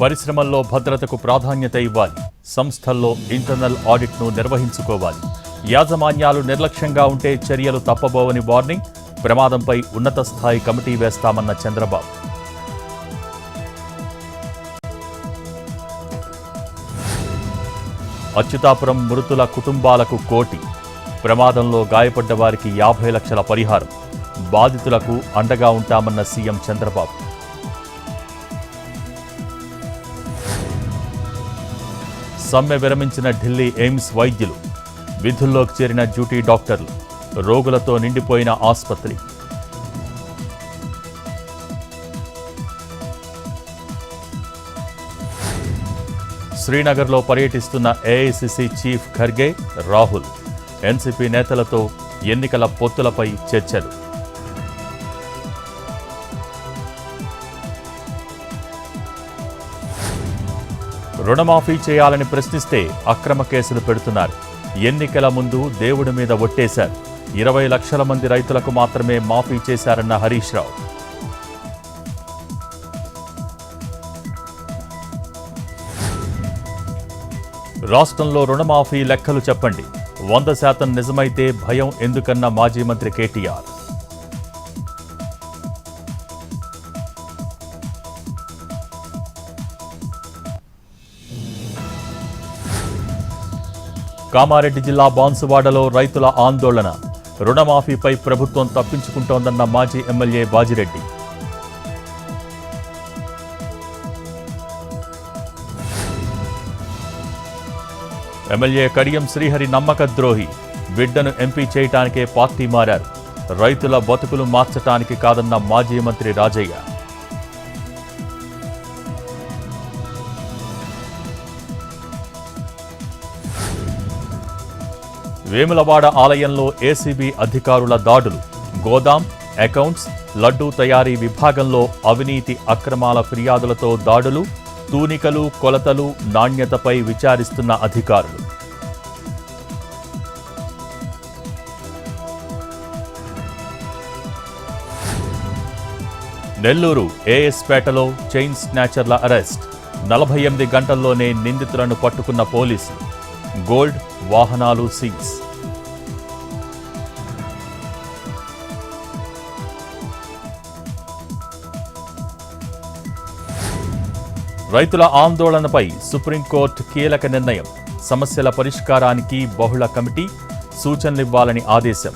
పరిశ్రమల్లో భద్రతకు ప్రాధాన్యత ఇవ్వాలి. సంస్థల్లో ఇంటర్నల్ ఆడిట్ను నిర్వహించుకోవాలి. యాజమాన్యాలు నిర్లక్ష్యంగా ఉంటే చర్యలు తప్పబోవని వార్నింగ్. ప్రమాదంపై ఉన్నత స్థాయి కమిటీ వేస్తామన్న చంద్రబాబు. అచ్యుతాపురం మృతుల కుటుంబాలకు 1 కోటి. ప్రమాదంలో గాయపడ్డ వారికి 50 లక్షల పరిహారం. బాధితులకు అండగా ఉంటామన్న సీఎం చంద్రబాబు. సమ్మె విరమించిన ఢిల్లీ ఎయిమ్స్ వైద్యులు. విధుల్లోకి చేరిన డ్యూటీ డాక్టర్లు. రోగులతో నిండిపోయిన ఆసుపత్రి. శ్రీనగర్లో పర్యటిస్తున్న AICC chief Kharge, Rahul. NCP నేతలతో ఎన్నికల పొత్తులపై చర్చలు. రుణమాఫీ చేయాలని ప్రశ్నిస్తే అక్రమ కేసులు పెడుతున్నారు. ఎన్నికల ముందు దేవుడి మీద ఒట్టేశారు. 20 లక్షల మంది రైతులకు మాత్రమే మాఫీ చేశారన్న హరీష్ రావు. రాష్ట్రంలో రుణమాఫీ లెక్కలు చెప్పండి. 100% నిజమైతే భయం ఎందుకన్న మాజీ మంత్రి కేటీఆర్. కామారెడ్డి జిల్లా బాన్సువాడలో రైతుల ఆందోళన. రుణమాఫీపై ప్రభుత్వం తప్పించుకుంటోందన్న మాజీ ఎమ్మెల్యే బాజిరెడ్డి. ఎమ్మెల్యే కడియం శ్రీహరి నమ్మక ద్రోహి. బిడ్డను ఎంపీ చేయటానికే పార్టీ మారారు. రైతుల బతుకులు మార్చటానికి కాదన్న మాజీ మంత్రి రాజయ్య. వేములవాడ ఆలయంలో ఏసీబీ అధికారుల దాడులు. గోదాం, అకౌంట్స్, లడ్డూ తయారీ విభాగంలో అవినీతి అక్రమాల ఫిర్యాదులతో దాడులు. తూనికలు, కొలతలు, నాణ్యతపై విచారిస్తున్న అధికారులు. నెల్లూరు ఏఎస్పేటలో చైన్ స్నాచర్ల అరెస్ట్. 48 గంటల్లోనే నిందితులను పట్టుకున్న పోలీసులు. గోల్డ్, వాహనాలు సీజ్. రైతుల ఆందోళనపై సుప్రీంకోర్టు కీలక నిర్ణయం. సమస్యల పరిష్కారానికి బహుళ కమిటీ. సూచనలివ్వాలని ఆదేశం.